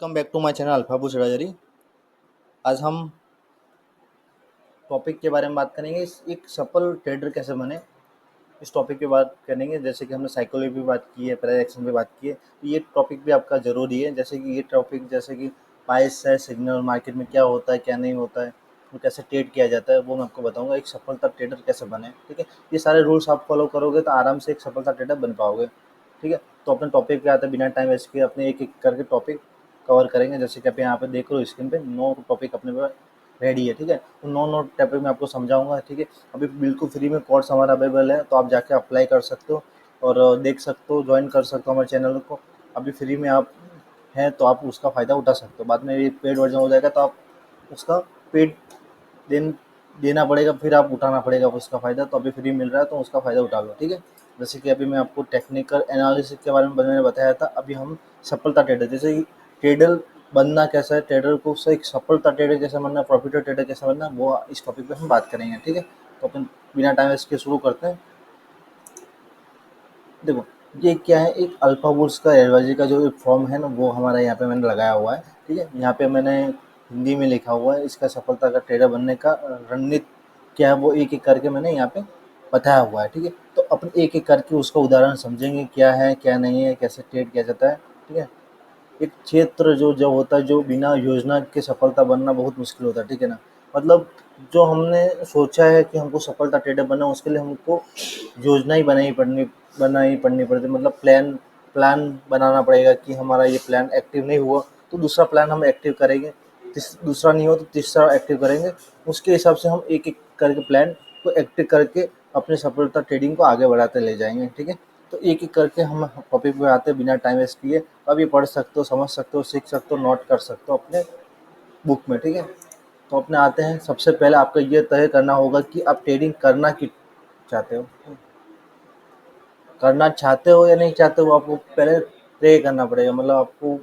Welcome back to my channel alpha बुशराजरी। आज हम टॉपिक के बारे में बात करेंगे, एक सफल ट्रेडर कैसे बने। इस टॉपिक पे बात करेंगे। जैसे कि हमने साइकोलॉजी पे बात की है, प्राइस एक्शन पे बात की है, तो ये टॉपिक भी आपका ज़रूरी है। जैसे कि ये टॉपिक जैसे कि प्राइस है, सिग्नल मार्केट में क्या होता है क्या नहीं होता है, वो कैसे ट्रेड किया जाता है, वो मैं आपको बताऊंगा। एक सफलता ट्रेडर कैसे बने, ठीक है। ये सारे रूल्स आप फॉलो करोगे तो आराम से एक सफलता ट्रेडर बन पाओगे, ठीक है। तो अपने टॉपिक पे आते हैं, बिना टाइम वेस्ट किए अपने एक एक करके टॉपिक कवर करेंगे। जैसे कि आप यहाँ पे देख रहे हो स्क्रीन पे 9 टॉपिक अपने पे रेडी है, ठीक है। तो 9 टॉपिक मैं आपको समझाऊंगा, ठीक है। अभी बिल्कुल फ्री में कोर्स हमारा अवेलेबल है, तो आप जाके अप्लाई कर सकते हो और देख सकते हो, ज्वाइन कर सकते हो हमारे चैनल को। अभी फ्री में आप हैं तो आप उसका फ़ायदा उठा सकते हो। बाद में ये पेड वर्जन हो जाएगा तो आप उसका पेड देन देना पड़ेगा, फिर आप उठाना पड़ेगा उसका फ़ायदा। तो अभी फ्री मिल रहा है तो उसका फ़ायदा उठा लो, ठीक है। जैसे कि अभी मैं आपको टेक्निकल एनालिसिस के बारे में मैंने बताया था। अभी हम सफलता ट्रेडर, जैसे कि ट्रेडर बनना कैसा है, ट्रेडर को से एक सफलता ट्रेडर कैसे बनना, प्रॉफिटर ट्रेडर कैसे बनना, वो इस टॉपिक पे हम बात करेंगे, ठीक है। तो अपन बिना टाइम वेस्ट के शुरू करते हैं। देखो, ये क्या है, एक अल्फा बुल्स का एडवाइजरी का जो एक फॉर्म है ना, वो हमारा यहाँ पे मैंने लगाया हुआ है, ठीक है। यहाँ पे मैंने हिंदी में लिखा हुआ है इसका सफलता का ट्रेडर बनने का रणनीति क्या है, वो एक एक करके मैंने यहाँ पे बताया हुआ है, ठीक है। तो अपन एक एक करके उसका उदाहरण समझेंगे, क्या है क्या नहीं है, कैसे ट्रेड किया जाता है, ठीक है। एक क्षेत्र जो होता है, जो बिना योजना के सफलता बनना बहुत मुश्किल होता है, ठीक है ना। मतलब जो हमने सोचा है कि हमको सफलता ट्रेडर बनना, उसके लिए हमको योजना ही बनानी पड़नी पड़ती है। मतलब प्लान बनाना पड़ेगा कि हमारा ये प्लान एक्टिव नहीं हुआ तो दूसरा प्लान हम एक्टिव करेंगे, दूसरा नहीं हो तो तीसरा एक्टिव करेंगे। उसके हिसाब से हम एक एक करके प्लान को एक्टिव करके अपने सफलता ट्रेडिंग को आगे बढ़ाते ले जाएंगे, ठीक है। तो एक एक करके हम टॉपिक पे आते हैं बिना टाइम वेस्ट किए। अब ये पढ़ सकते हो, समझ सकते हो, सीख सकते हो, नोट कर सकते हो अपने बुक में, ठीक है। तो अपने आते हैं, सबसे पहले आपको ये तय करना होगा कि आप ट्रेडिंग चाहते हो करना चाहते हो या नहीं चाहते हो। आपको पहले तय करना पड़ेगा। मतलब आपको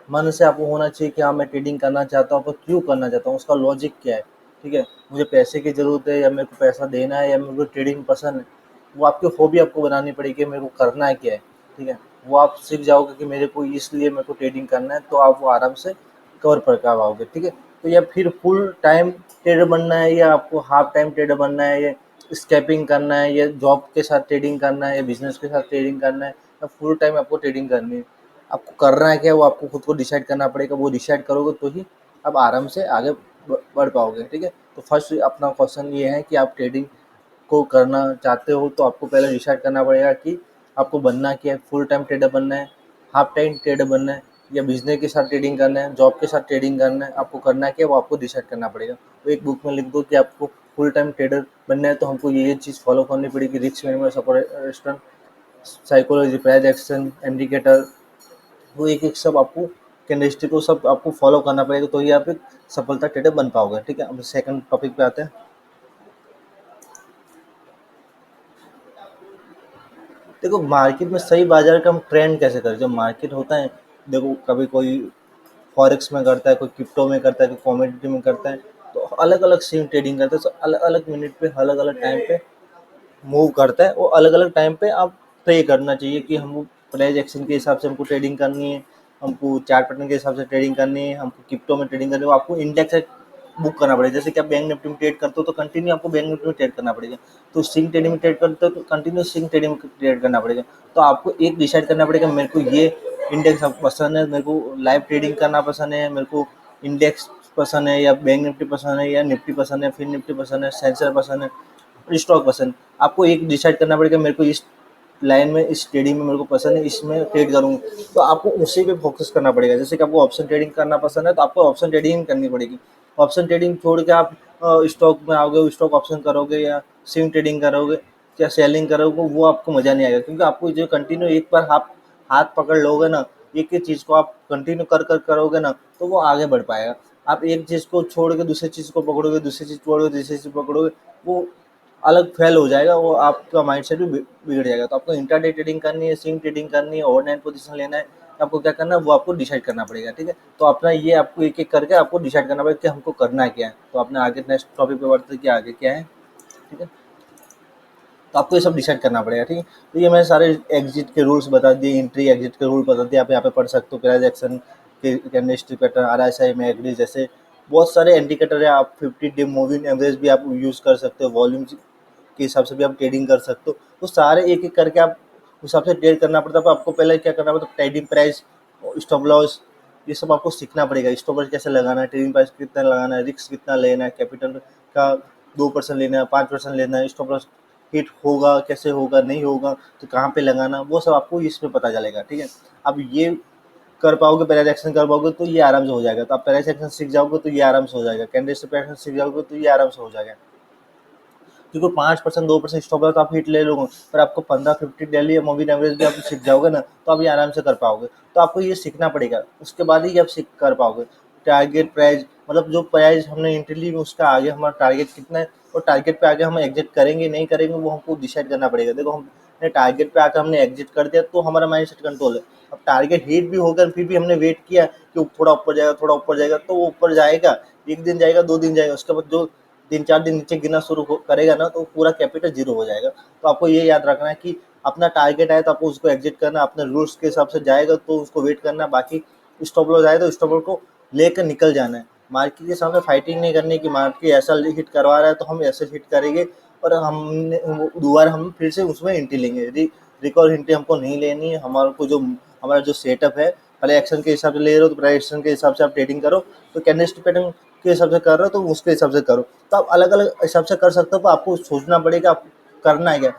मन से आपको होना चाहिए कि हाँ मैं ट्रेडिंग करना चाहता हूँ, पर क्यों करना चाहता हूँ, उसका लॉजिक क्या है, ठीक है। मुझे पैसे की ज़रूरत है, या मेरे को पैसा देना है, या मेरे को ट्रेडिंग पसंद है। वो आपकी हॉबी आपको बनानी पड़ेगी, मेरे को करना है क्या है, ठीक है। वो आप सीख जाओगे कि मेरे को इसलिए मेरे को ट्रेडिंग करना है, तो आप वो आराम से कवर कर पाओगे, ठीक है। तो या फिर फुल टाइम ट्रेडर बनना है, या आपको हाफ टाइम ट्रेडर बनना है, या स्कैपिंग करना है, या जॉब के साथ ट्रेडिंग करना है, या बिजनेस के साथ ट्रेडिंग करना है, या फुल टाइम आपको ट्रेडिंग करनी है। आपको करना है क्या, वो आपको खुद को डिसाइड करना पड़ेगा। वो डिसाइड करोगे तो ही आप आराम से आगे बढ़ पाओगे, ठीक है। तो फर्स्ट अपना क्वेश्चन ये है कि आप ट्रेडिंग को करना चाहते हो, तो आपको पहले डिसाइड करना पड़ेगा कि आपको बनना क्या है। फुल टाइम ट्रेडर बनना है, हाफ टाइम ट्रेडर बनना है, या बिजनेस के साथ ट्रेडिंग करना है, जॉब के साथ ट्रेडिंग करना है। आपको करना क्या है, वो आपको डिसाइड करना पड़ेगा। तो एक बुक में लिख दो कि आपको फुल टाइम ट्रेडर बनना है, तो हमको ये चीज़ फॉलो करनी पड़ेगी। Risk management, support, psychology, price action, indicator, वो एक एक सब आपको कैंडलस्टिक को सब आपको फॉलो करना पड़ेगा, तो ये आप एक सफलता ट्रेडर बन पाओगे, ठीक है। अब सेकंड टॉपिक पे आते हैं। देखो, मार्केट में सही बाजार का हम ट्रेंड कैसे करें। जो मार्केट होता है, देखो कभी कोई फॉरेक्स में करता है, कोई क्रिप्टो में करता है, कोई कमोडिटी में करता है, तो अलग अलग सेम ट्रेडिंग करता है। तो अलग अलग मिनट पे, अलग अलग टाइम पे मूव करता है। वो अलग अलग टाइम पे आप तय करना चाहिए कि हमको प्राइस एक्शन के हिसाब से हमको ट्रेडिंग करनी है, हमको चार्ट पैटर्न के हिसाब से ट्रेडिंग करनी है, हमको क्रिप्टो में ट्रेडिंग करनी है। आपको इंडेक्स बुक करना पड़ेगा। जैसे कि आप बैंक निफ्टी में ट्रेड करते हो, तो कंटिन्यू आपको बैंक निफ्टी में ट्रेड करना पड़ेगा। तो सिंग ट्रेडिंग में ट्रेड करते हो, तो कंटिन्यू सिंग ट्रेडिंग में ट्रेड करना पड़ेगा। तो आपको एक डिसाइड करना पड़ेगा, मेरे को ये इंडेक्स पसंद है, मेरे को लाइव ट्रेडिंग करना पसंद है, मेरे को इंडेक्स पसंद है, या बैंक निफ्टी पसंद है, या निफ्टी पसंद है, फिर निफ्टी पसंद है, सेंसर पसंद है, स्टॉक पसंद। आपको एक डिसाइड करना पड़ेगा, मेरे को इस लाइन में, इस ट्रेडिंग में मेरे को पसंद है, इसमें ट्रेड करूँगा। तो आपको उसी पे फोकस करना पड़ेगा। जैसे कि आपको ऑप्शन ट्रेडिंग करना पसंद है, तो आपको ऑप्शन ट्रेडिंग करनी पड़ेगी। ऑप्शन ट्रेडिंग छोड़ के आप स्टॉक में आओगे, स्टॉक ऑप्शन करोगे, या स्विंग ट्रेडिंग करोगे, या सेलिंग करोगे, वो आपको मज़ा नहीं आएगा। क्योंकि आपको जो कंटिन्यू एक बार आप हाथ पकड़ लोगे ना, एक ही चीज़ को आप कंटिन्यू कर करोगे ना, तो वो आगे बढ़ पाएगा। आप एक चीज़ को छोड़ के दूसरी चीज़ को पकड़ोगे, दूसरी चीज़ छोड़ोगे, तीसरी चीज़ पकड़ोगे, वो अलग फेल हो जाएगा, वो आपका माइंडसेट भी बिगड़ जाएगा। तो आपको इंट्राडे ट्रेडिंग करनी है, स्विंग ट्रेडिंग करनी है, ओवरनाइट पोजीशन लेना है, आपको क्या करना है, वो आपको डिसाइड करना पड़ेगा, ठीक है। तो अपना ये आपको एक एक करके आपको डिसाइड करना पड़ेगा कि हमको करना क्या है। तो अपने आगे नेक्स्ट टॉपिक पे बढ़ते हैं कि आगे क्या है, ठीक है। तो आपको ये सब डिसाइड करना पड़ेगा, ठीक है। तो ये मैंने सारे एग्जिट के रूल्स बता दिए, एंट्री एग्जिट के रूल बता दिए, आप यहाँ पे पढ़ सकते हो। Price action, candlestick pattern, RSI, McD जैसे बहुत सारे इंडिकेटर है। आप 50 डे मूविंग एवरेज भी आप यूज़ कर सकते हो, वॉल्यूम के हिसाब से भी आप ट्रेडिंग कर सकते हो। तो सारे एक-एक करके आप उस हिसाब से ट्रेड करना पड़ता है। पर आपको पहले क्या करना पड़ता है, ट्रेडिंग प्राइस, स्टॉप लॉस, ये सब आपको सीखना पड़ेगा। स्टॉप लॉस कैसे लगाना है, ट्रेडिंग प्राइस कितना लगाना है, रिस्क कितना लेना है, कैपिटल का 2% लेना है, 5% लेना है, स्टॉप लॉस हिट होगा कैसे होगा, नहीं होगा तो कहाँ पे लगाना, वो सब आपको इसमें पता चलेगा, ठीक है। अब ये कर पाओगे, पहले एक्शन कर पाओगे तो ये आराम से हो जाएगा। तो आप पहले एक्शन सीख जाओगे तो ये आराम से हो जाएगा, कैंडलस्टिक पैटर्न सीख जाओगे तो ये आराम से हो जाएगा। क्योंकि 5% 2% स्टॉप लॉस तो आप हिट ले लोगे, पर आपको 15-50 डेली या मूविंग एवरेज भी आप सीख जाओगे ना, तो आप ये आराम से कर पाओगे। तो आपको ये सीखना पड़ेगा, उसके बाद ही आप सीख कर पाओगे। टारगेट प्राइस, मतलब जो प्राइस हमने एंट्री ली उसका आगे हमारा टारगेट कितना है, और टारगेट पे आगे हम एग्जिट करेंगे नहीं करेंगे वो हमको डिसाइड करना पड़ेगा। देखो हमने टारगेट पे आकर हमने एग्जिट कर दिया तो हमारा माइंड सेट कंट्रोल है। अब टारगेट हिट भी होगा फिर भी हमने वेट किया कि थोड़ा ऊपर जाएगा, थोड़ा ऊपर जाएगा, तो वो ऊपर जाएगा, एक दिन जाएगा, 2 दिन जाएगा, उसके बाद जो 3-4 दिन नीचे गिरना शुरू करेगा ना, तो पूरा कैपिटल जीरो हो जाएगा। तो आपको ये याद रखना है कि अपना टारगेट आए तो आपको उसको एग्जिट करना, अपने रूल्स के हिसाब से जाएगा तो उसको वेट करना, बाकी स्टॉप लॉस आए तो स्टॉप लॉस को लेकर निकल जाना है। मार्केट के सामने फाइटिंग नहीं करनी कि मार्केट ऐसा हिट करवा रहा है तो हम ऐसे हिट करेंगे, और हमने दोबारा हम फिर से उसमें एंट्री लेंगे। रिकॉर्ड एंट्री हमको नहीं लेनी है। हमारे को जो हमारा जो सेटअप है, पहले एक्शन के हिसाब से ले रहे हो तो पहले एक्शन के हिसाब से आप ट्रेडिंग करो, तो कैंडलस्टिक पैटर्न के हिसाब से कर रहे हो तो उसके हिसाब से करो। तो आप अलग अलग हिसाब से कर सकते हो, तो आपको सोचना पड़ेगा आप करना है क्या,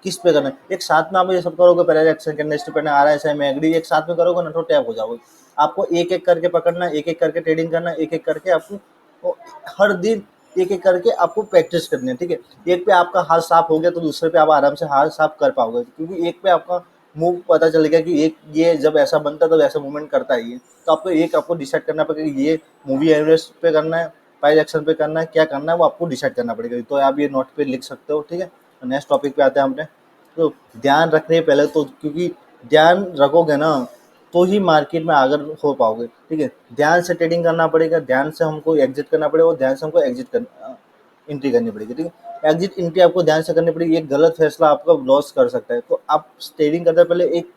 किस पे करना है। एक साथ में आप ये सब करोगे, पहले action, candlestick pattern, RSI, McD एक साथ में करोगे ना तो टैप हो जाओगे। आपको एक एक करके पकड़ना, एक एक करके ट्रेडिंग करना, एक एक करके आपको हर दिन एक एक करके आपको प्रैक्टिस करनी है, ठीक है। एक पे आपका हाथ साफ हो गया तो दूसरे पे आप आराम से हाथ साफ कर पाओगे, क्योंकि एक पे आपका मूव पता चल गया कि एक ये जब ऐसा बनता है तब ऐसा मूवमेंट करता है ये। तो आपको एक आपको डिसाइड करना पड़ेगा कि ये मूवी एवरेज पे करना है, प्राइस एक्शन पे करना है, क्या करना है वो आपको डिसाइड करना पड़ेगा। तो आप ये नोट पे लिख सकते हो, ठीक है। नेक्स्ट टॉपिक पे आते हैं अपने। तो ध्यान रखने पहले तो, क्योंकि ध्यान रखोगे ना तो ही मार्केट में आगे हो पाओगे, ठीक है। ध्यान से ट्रेडिंग करना पड़ेगा, ध्यान से हमको एग्जिट करना पड़ेगा, और ध्यान से हमको एंट्री करनी पड़ेगी, ठीक है। एग्जिट एंट्री आपको ध्यान से करनी पड़ेगी। एक गलत फैसला आपका लॉस कर सकता है। तो आप ट्रेडिंग करते पहले एक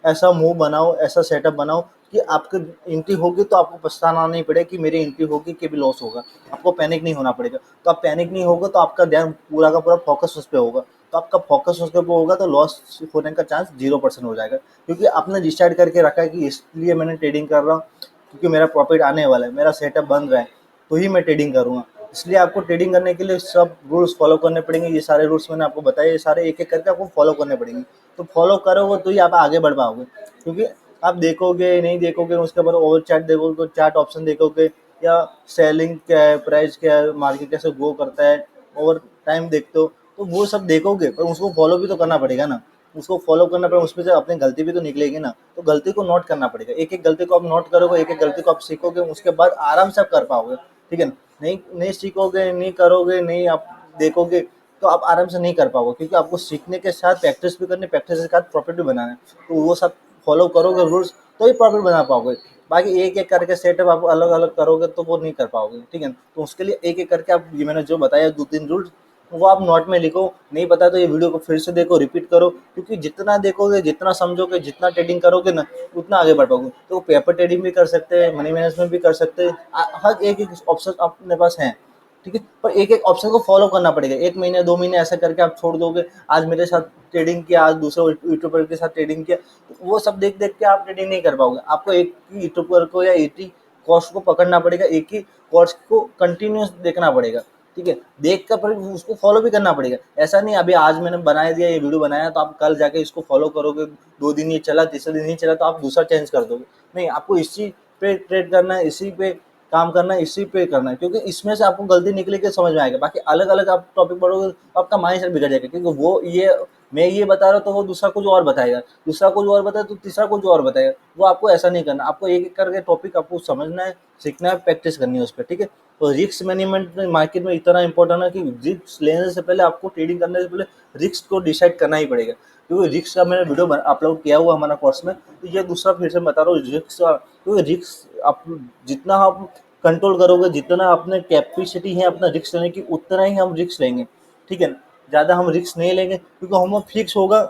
ऐसा मूव बनाओ, ऐसा सेटअप बनाओ कि आपकी एंट्री होगी तो आपको पछताना नहीं पड़े कि मेरी एंट्री होगी कि भी लॉस होगा। आपको पैनिक नहीं होना पड़ेगा। तो आप पैनिक नहीं होगा तो आपका ध्यान पूरा का पूरा फोकस उस पे होगा। तो आपका फोकस उसके ऊपर होगा तो लॉस होने का चांस 0% हो जाएगा, क्योंकि आपने डिसाइड करके रखा है कि इसलिए मैंने ट्रेडिंग कर रहा हूँ, क्योंकि मेरा प्रॉफिट आने वाला है, मेरा सेटअप बन रहा है, तो ही मैं ट्रेडिंग करूँगा। इसलिए आपको ट्रेडिंग करने के लिए सब रूल्स फॉलो करने पड़ेंगे। ये सारे रूल्स मैंने आपको बताए, ये सारे एक एक करके आपको फॉलो करने पड़ेंगे। तो फॉलो करोगे तो ही आप आगे बढ़ पाओगे, क्योंकि आप देखोगे नहीं देखोगे, उसके बाद ओवर चार्ट देखोगे तो चार्ट ऑप्शन देखोगे, या सेलिंग क्या है, प्राइस क्या है, मार्केट कैसे ग्रो करता है, ओवर टाइम देखते हो, तो वो सब देखोगे, पर उसको फॉलो भी तो करना पड़ेगा ना। उसको फॉलो करना पड़ेगा, उसमें से अपनी गलती भी तो निकलेगी ना, तो गलती को नोट करना पड़ेगा। एक एक गलती को आप नोट करोगे, एक एक गलती को आप सीखोगे, उसके बाद आराम से आप कर पाओगे, ठीक है। नहीं नहीं सीखोगे, नहीं करोगे, नहीं आप देखोगे, तो आप आराम से नहीं कर पाओगे, क्योंकि आपको सीखने के साथ प्रैक्टिस भी करनी, प्रैक्टिस के साथ प्रॉफिट भी बनाना है। तो वो सब फॉलो करोगे रूल्स, तो ही प्रॉफिट बना पाओगे। बाकी एक एक करके सेटअप आप अलग अलग करोगे तो वो नहीं कर पाओगे, ठीक है। तो उसके लिए एक एक करके आप, ये मैंने जो बताया 2-3 रूल्स, वो आप नोट में लिखो। नहीं पता तो ये वीडियो को फिर से देखो, रिपीट करो, क्योंकि जितना देखोगे, जितना समझोगे, जितना ट्रेडिंग करोगे ना, उतना आगे बढ़ पाओगे। तो पेपर ट्रेडिंग भी कर सकते हैं, मनी मैनेजमेंट भी कर सकते हैं, हर एक एक ऑप्शन अपने पास है, ठीक है। पर एक एक ऑप्शन को फॉलो करना पड़ेगा। 1 महीने 2 महीने ऐसा करके आप छोड़ दोगे, आज मेरे साथ ट्रेडिंग किया, आज दूसरे यूट्यूबर के साथ ट्रेडिंग किया, तो वो सब देख देख के आप ट्रेडिंग नहीं कर पाओगे। आपको एक ही यूट्यूबर को या एक ही कोर्स को पकड़ना पड़ेगा, एक ही कोर्स को कंटिन्यूस देखना पड़ेगा, ठीक है। देख कर पर उसको फॉलो भी करना पड़ेगा। ऐसा नहीं अभी आज मैंने बना दिया, ये वीडियो बनाया तो आप कल जाके इसको फॉलो करोगे, 2 दिन ये चला, तीसरे दिन नहीं चला तो आप दूसरा चेंज कर दोगे। नहीं, आपको इसी पे ट्रेड करना है, इसी पे काम करना है, इसी पे करना है, क्योंकि इसमें से आपको गलती निकलेगी समझ में आएगा। बाकी अलग अलग आप टॉपिक पढ़ोगे तो आपका माइंड सेट बिगड़ जाएगा, क्योंकि वो ये मैं ये बता रहा हूँ तो वो दूसरा कुछ और बताएगा, दूसरा कुछ और बताए तो तीसरा कुछ और बताएगा। वो आपको ऐसा नहीं करना। आपको एक एक करके टॉपिक आपको समझना है, सीखना है, प्रैक्टिस करनी है उस पर, ठीक है। तो रिस्क मैनेजमेंट मार्केट में इतना इंपॉर्टेंट है कि रिस्क लेने से पहले, आपको ट्रेडिंग करने से पहले रिस्क को डिसाइड करना ही पड़ेगा। क्योंकि रिस्क का मैंने वीडियो अपलोड किया हुआ हमारा कोर्स में, तो ये दूसरा फिर से बता रहा हूँ रिस्क का। क्योंकि रिस्क आप जितना आप कंट्रोल करोगे, जितना अपने कैपेसिटी है अपना रिस्क लेने की, उतना ही हम रिस्क लेंगे, ठीक है। ज़्यादा हम रिस्क नहीं लेंगे, क्योंकि हमें फिक्स होगा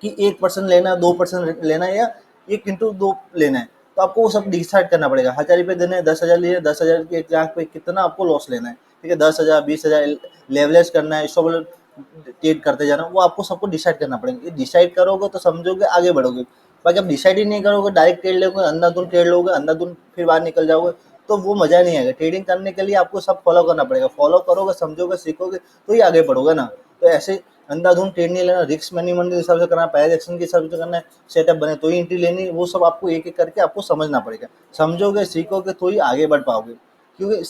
कि 1% लेना है, 2% लेना है, या 1 इंटू 2 लेना है। तो आपको वो सब डिसाइड करना पड़ेगा। 1000 रुपये देने हैं, 10,000 लिए, 10,000 की एक लाख पे कितना आपको लॉस लेना है, ठीक है, 10,000 20,000 लेवलेज करना है, स्टॉप ट्रेड करते जाना, वो आपको सबको डिसाइड करना पड़ेगा। ये डिसाइड करोगे तो समझोगे, आगे बढ़ोगे। बाकी आप डिसाइड ही नहीं करोगे, डायरेक्ट ट्रेड लोगे, अंधाधुंध ट्रेड लोगे, अंधाधुंध फिर बाहर निकल जाओगे, तो वो मजा नहीं आएगा। ट्रेडिंग करने के लिए आपको सब फॉलो करना पड़ेगा, फॉलो करोगे, समझोगे, सीखोगे, तो ही आगे बढ़ोगे ना। तो ऐसे अंधाधुंध ट्रेड नहीं लेना, रिस्क मैनेजमेंट के हिसाब से करना, प्राइस एक्शन के हिसाब से करना है, सेटअप बने तो ही एंट्री लेनी, वो सब आपको एक एक करके आपको समझना पड़ेगा। समझोगे, सीखोगे, तो ही आगे बढ़ पाओगे। क्योंकि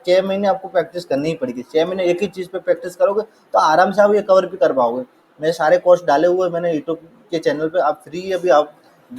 6 महीने आपको प्रैक्टिस करनी ही पड़ेगी। 6 महीने एक ही चीज़ पे प्रैक्टिस करोगे तो आराम से आप ये कवर भी कर पाओगे। मेरे सारे कोर्स डाले हुए मैंने यूट्यूब के चैनल पे, आप फ्री अभी आप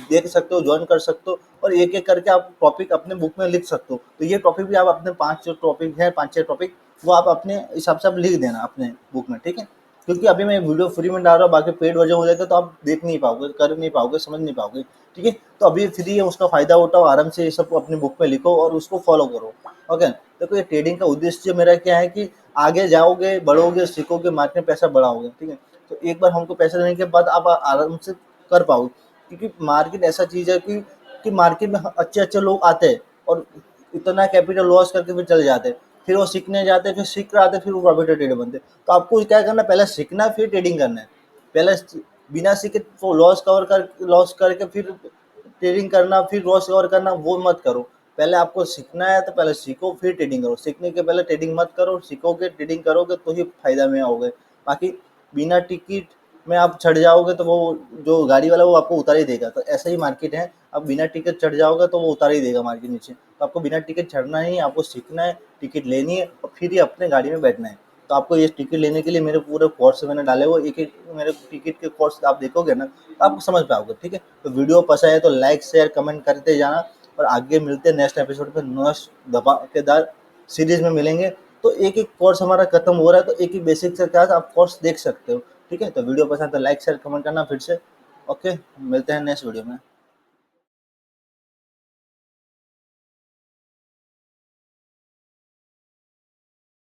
देख सकते हो, ज्वाइन कर सकते हो, और एक एक करके आप टॉपिक अपने बुक में लिख सकते हो। तो ये टॉपिक भी आप अपने 5 जो टॉपिक है, 5-6 टॉपिक, वो आप अपने हिसाब से आप लिख देना अपने बुक में, ठीक है। क्योंकि अभी मैं वीडियो फ्री में डाल रहा हूँ, बाकी पेड वर्जन हो जाएगा तो आप देख नहीं पाओगे, कर नहीं पाओगे, समझ नहीं पाओगे, ठीक है। तो अभी फ्री है, उसका फायदा उठाओ, आराम से ये सब अपने बुक में लिखो और उसको फॉलो करो। ओके, देखो ये ट्रेडिंग का उद्देश्य मेरा क्या है कि आगे जाओगे, बढ़ोगे, सीखोगे, मार्केट में पैसा बढ़ाओगे, ठीक है। तो एक बार हमको पैसा देने के बाद आप आराम से कर पाओगे। क्योंकि मार्केट ऐसा चीज़ है कि मार्केट में अच्छे अच्छे लोग आते हैं और इतना कैपिटल लॉस करके फिर चले जाते हैं, फिर वो सीखने जाते हैं, फिर सीख कर आते हैं, फिर वो प्रॉफिटेड ट्रेडर बनते हैं। तो आपको क्या करना है, पहले सीखना है, फिर ट्रेडिंग करना है। पहले बिना सीखे तो लॉस करके फिर ट्रेडिंग करना, फिर लॉस कवर करना, वो मत करो। पहले आपको सीखना है तो पहले सीखो, फिर ट्रेडिंग करो। सीखने के पहले ट्रेडिंग मत करो, सीखोगे, ट्रेडिंग करोगे तो ही फायदा में आओगे। बाकी बिना टिकट में आप चढ़ जाओगे तो वो जो गाड़ी वाला वो आपको उतार ही देगा। तो ऐसा ही मार्केट है, आप बिना टिकट चढ़ जाओगे तो वो उतार ही देगा मार्केट नीचे। तो आपको बिना टिकट चढ़ना ही, आपको सीखना है, टिकट लेनी है और फिर ही अपने गाड़ी में बैठना है। तो आपको ये टिकट लेने के लिए मेरे पूरे कोर्स मैंने डाले हुए, एक एक मेरे टिकट के कोर्स आप देखोगे ना तो आप समझ पाओगे, ठीक है। तो वीडियो पसंद है तो लाइक शेयर कमेंट करते जाना, और आगे मिलते हैं नेक्स्ट एपिसोड पे, नेक्स्ट धमाकेदार सीरीज में मिलेंगे। तो एक एक कोर्स हमारा खत्म हो रहा है, तो एक ही बेसिक से क्या आप कोर्स देख सकते हो, ठीक है। तो वीडियो पसंद है तो लाइक शेयर कमेंट करना फिर से। ओके, मिलते हैं नेक्स्ट वीडियो में।